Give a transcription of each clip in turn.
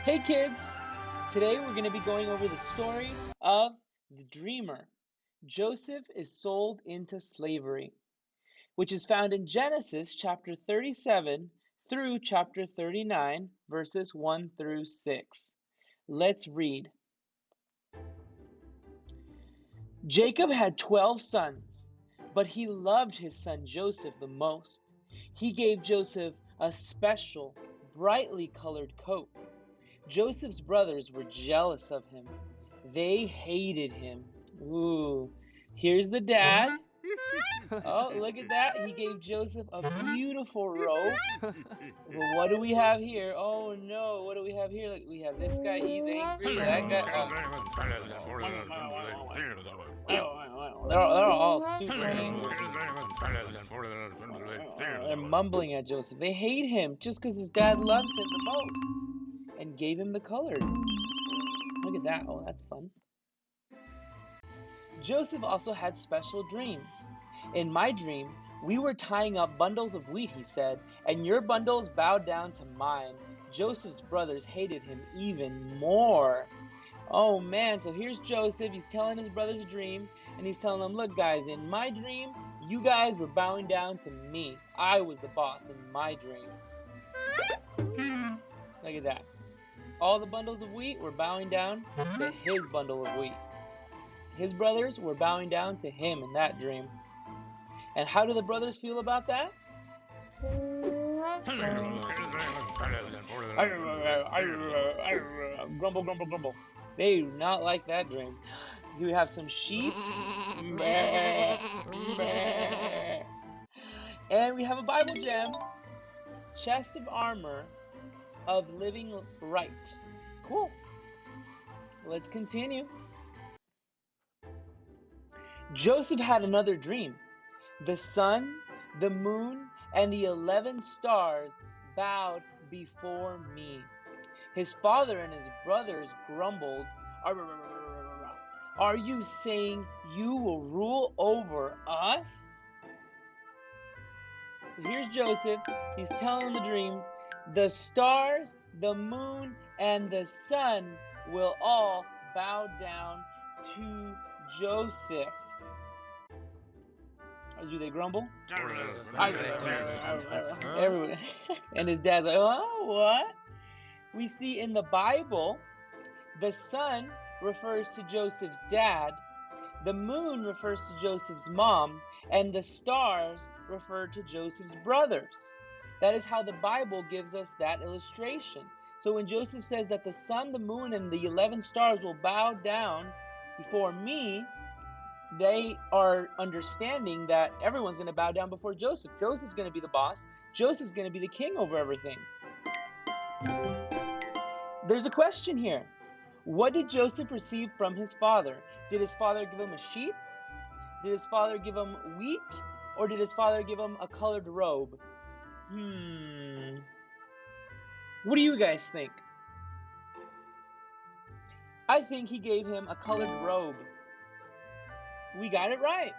Hey kids! Today we're going to be going over the story of the dreamer. Joseph is sold into slavery, which is found in Genesis chapter 37 through chapter 39, verses 1 through 6. Let's read. Jacob had 12 sons, but he loved his son Joseph the most. He gave Joseph a special, brightly colored coat. Joseph's brothers were jealous of him. They hated him. Ooh, here's the dad. Oh, look at that. He gave Joseph a beautiful robe. But what do we have here? Oh no, what do we have here? Look, we have this guy, he's angry. That guy. They're all super angry. They're mumbling at Joseph. They hate him just because his dad loves him the most and gave him the color. Look at that. Oh, that's fun. Joseph also had special dreams. In my dream, we were tying up bundles of wheat, he said, and your bundles bowed down to mine. Joseph's brothers hated him even more. Oh man, so here's Joseph. He's telling his brothers a dream, and he's telling them, look guys, in my dream, you guys were bowing down to me. I was the boss in my dream. Look at that. All the bundles of wheat were bowing down to his bundle of wheat. His brothers were bowing down to him in that dream. And how do the brothers feel about that? Grumble, grumble, grumble. They do not like that dream. You have some sheep. And we have a Bible gem. Chest of armor of living right. Cool. Let's continue. Joseph had another dream. The sun, the moon, and the 11 stars bowed before me. His father and his brothers grumbled, are you saying you will rule over us? So here's Joseph. He's telling the dream. The stars, the moon, and the sun will all bow down to Joseph. Do they grumble? Everyone. And his dad's like, oh, what? We see in the Bible, the sun refers to Joseph's dad, the moon refers to Joseph's mom, and the stars refer to Joseph's brothers. That is how the Bible gives us that illustration. So when Joseph says that the sun, the moon, and the 11 stars will bow down before me, they are understanding that everyone's going to bow down before Joseph. Joseph's going to be the boss. Joseph's going to be the king over everything. There's a question here. What did Joseph receive from his father? Did his father give him a sheep? Did his father give him wheat? Or did his father give him a colored robe? What do you guys think? I think he gave him a colored robe. We got it right.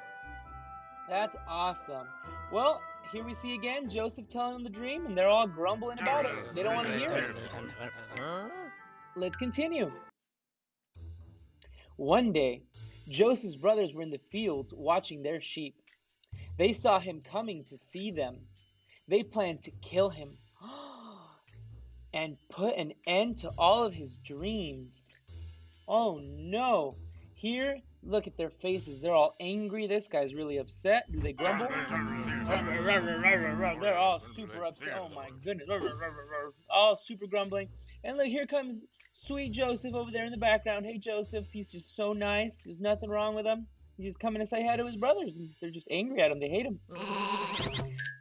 That's awesome. Well, here we see again Joseph telling them the dream, and they're all grumbling about it. They don't want to hear it. Let's continue. One day, Joseph's brothers were in the fields watching their sheep. They saw him coming to see them. They planned to kill him and put an end to all of his dreams. Oh no. Here, look at their faces. They're all angry. This guy's really upset. Do they grumble? They're all super upset. Oh my goodness. All super grumbling. And look, here comes sweet Joseph over there in the background. Hey, Joseph. He's just so nice. There's nothing wrong with him. He's just coming to say hi to his brothers. And they're just angry at him. They hate him.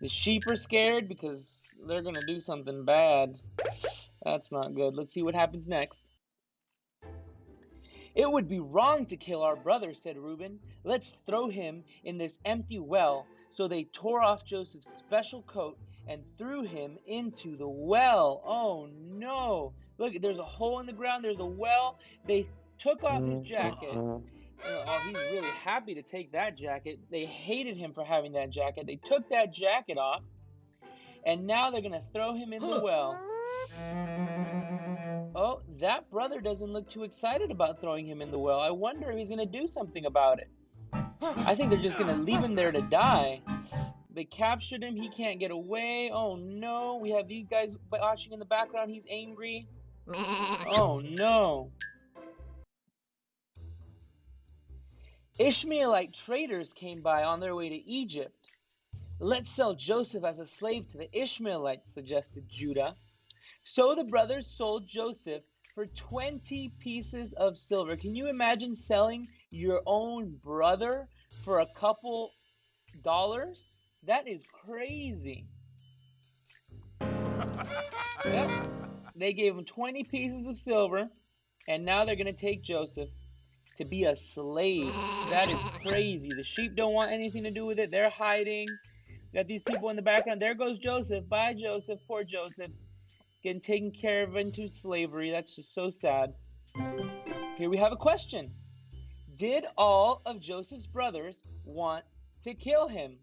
The sheep are scared because they're going to do something bad. That's not good. Let's see what happens next. It would be wrong to kill our brother, said Reuben. Let's throw him in this empty well. So they tore off Joseph's special coat and threw him into the well. Oh no. Look, there's a hole in the ground. There's a well. They took off his jacket. Oh, he's really happy to take that jacket. They hated him for having that jacket. They took that jacket off. And now they're going to throw him in the well. Oh, that brother doesn't look too excited about throwing him in the well. I wonder if he's going to do something about it. I think they're just going to leave him there to die. They captured him. He can't get away. Oh, no. We have these guys watching in the background. He's angry. Oh, no. Ishmaelite traders came by on their way to Egypt. Let's sell Joseph as a slave to the Ishmaelites, suggested Judah. So the brothers sold Joseph for 20 pieces of silver. Can you imagine selling your own brother for a couple dollars? That is crazy. Yep. They gave him 20 pieces of silver, and now they're going to take Joseph to be a slave. That is crazy. The sheep don't want anything to do with it. They're hiding. Got these people in the background. There goes Joseph. Bye, Joseph. Poor Joseph. Getting taken care of into slavery. That's just so sad. Here we have a question. Did all of Joseph's brothers want to kill him?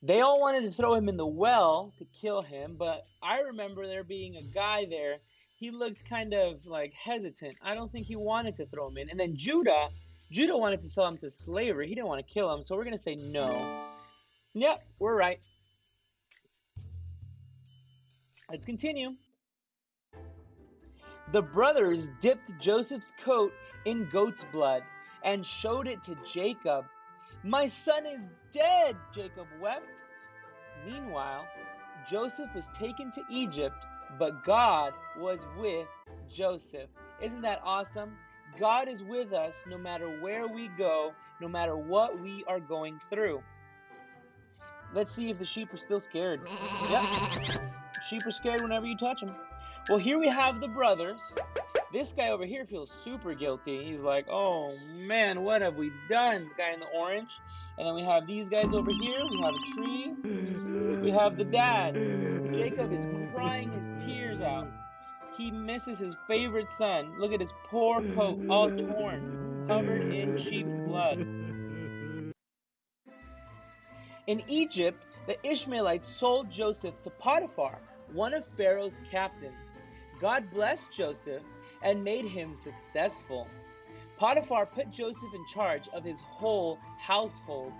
They all wanted to throw him in the well to kill him, but I remember there being a guy there. He looked kind of like hesitant. I don't think he wanted to throw him in. And then Judah wanted to sell him to slavery. He didn't want to kill him, so we're going to say no. Yep, we're right. Let's continue. The brothers dipped Joseph's coat in goat's blood and showed it to Jacob. My son is dead, Jacob wept. Meanwhile, Joseph was taken to Egypt, but God was with Joseph. Isn't that awesome? God is with us no matter where we go, no matter what we are going through. Let's see if the sheep are still scared. Yep. Sheep are scared whenever you touch them. Well, here we have the brothers. This guy over here feels super guilty. He's like, oh man, what have we done? The guy in the orange. And then we have these guys over here. We have a tree. We have the dad. Jacob is crying his tears out. He misses his favorite son. Look at his poor coat, all torn, covered in sheep's blood. In Egypt, the Ishmaelites sold Joseph to Potiphar, one of Pharaoh's captains. God blessed Joseph and made him successful. Potiphar put Joseph in charge of his whole household.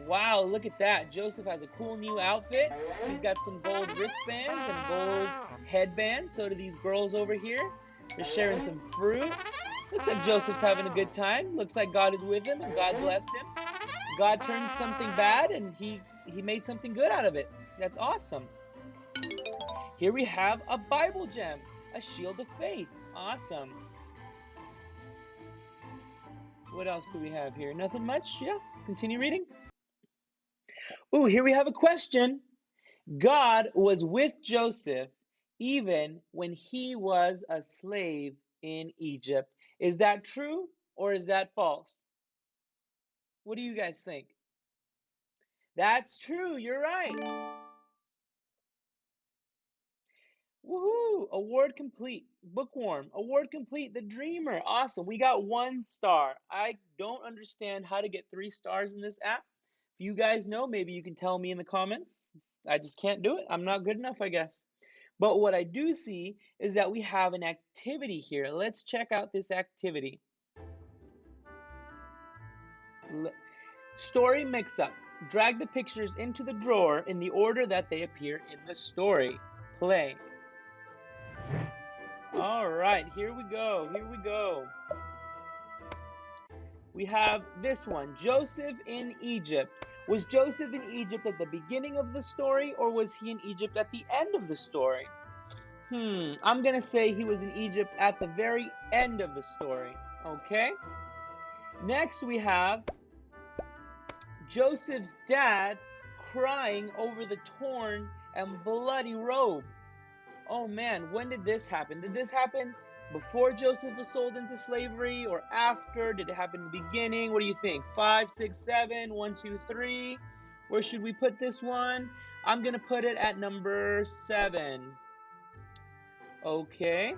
Wow, look at that. Joseph has a cool new outfit. He's got some gold wristbands and a gold headband. So do these girls over here. They're sharing some fruit. Looks like Joseph's having a good time. Looks like God is with him and God blessed him. God turned something bad and he made something good out of it. That's awesome. Here we have a Bible gem, a shield of faith. Awesome. What else do we have here? Nothing much? Yeah, let's continue reading. Ooh, here we have a question. God was with Joseph even when he was a slave in Egypt. Is that true or is that false? What do you guys think? That's true. You're right. Woohoo! Award complete. Bookworm. Award complete. The Dreamer. Awesome. We got 1 star. I don't understand how to get 3 stars in this app. If you guys know, maybe you can tell me in the comments. I just can't do it. I'm not good enough, I guess. But what I do see is that we have an activity here. Let's check out this activity. Story mix-up. Drag the pictures into the drawer in the order that they appear in the story. Play. All right, here we go. We have this one, Joseph in Egypt. Was Joseph in Egypt at the beginning of the story, or was he in Egypt at the end of the story? I'm going to say he was in Egypt at the very end of the story. Okay? Next, we have Joseph's dad crying over the torn and bloody robe. Oh man, when did this happen? Did this happen before Joseph was sold into slavery or after? Did it happen in the beginning? What do you think? 5, 6, 7, 1, 2, 3. Where should we put this one? I'm going to put it at number 7. Okay.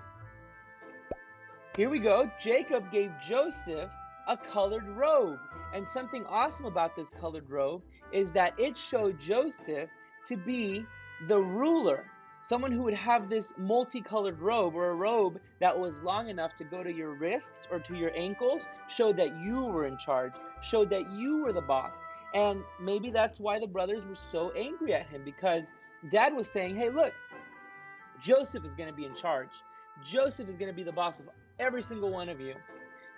Here we go. Jacob gave Joseph a colored robe. And something awesome about this colored robe is that it showed Joseph to be the ruler. Someone who would have this multicolored robe, or a robe that was long enough to go to your wrists or to your ankles, showed that you were in charge, showed that you were the boss. And maybe that's why the brothers were so angry at him, because dad was saying, hey, look, Joseph is going to be in charge. Joseph is going to be the boss of every single one of you.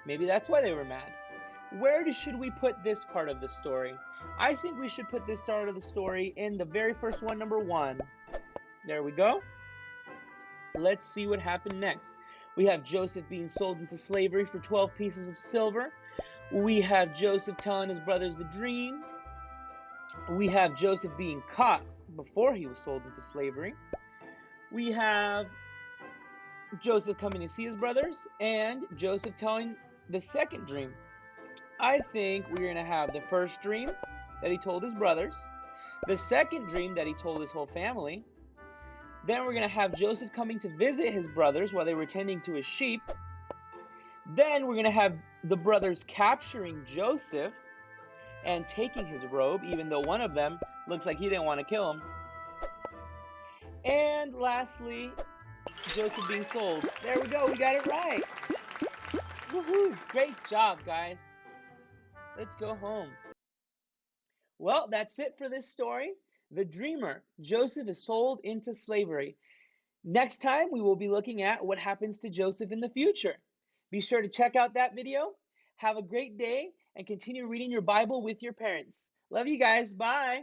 Maybe that's why they were mad. Where should we put this part of the story? I think we should put this part of the story in the very first one, number 1. There we go. Let's see what happened next. We have Joseph being sold into slavery for 12 pieces of silver. We have Joseph telling his brothers the dream. We have Joseph being caught before he was sold into slavery. We have Joseph coming to see his brothers, and Joseph telling the second dream. I think we're going to have the first dream that he told his brothers, the second dream that he told his whole family. Then we're going to have Joseph coming to visit his brothers while they were tending to his sheep. Then we're going to have the brothers capturing Joseph and taking his robe, even though one of them looks like he didn't want to kill him. And lastly, Joseph being sold. There we go. We got it right. Woohoo! Great job, guys. Let's go home. Well, that's it for this story. The Dreamer. Joseph is sold into slavery. Next time, we will be looking at what happens to Joseph in the future. Be sure to check out that video. Have a great day and continue reading your Bible with your parents. Love you guys. Bye.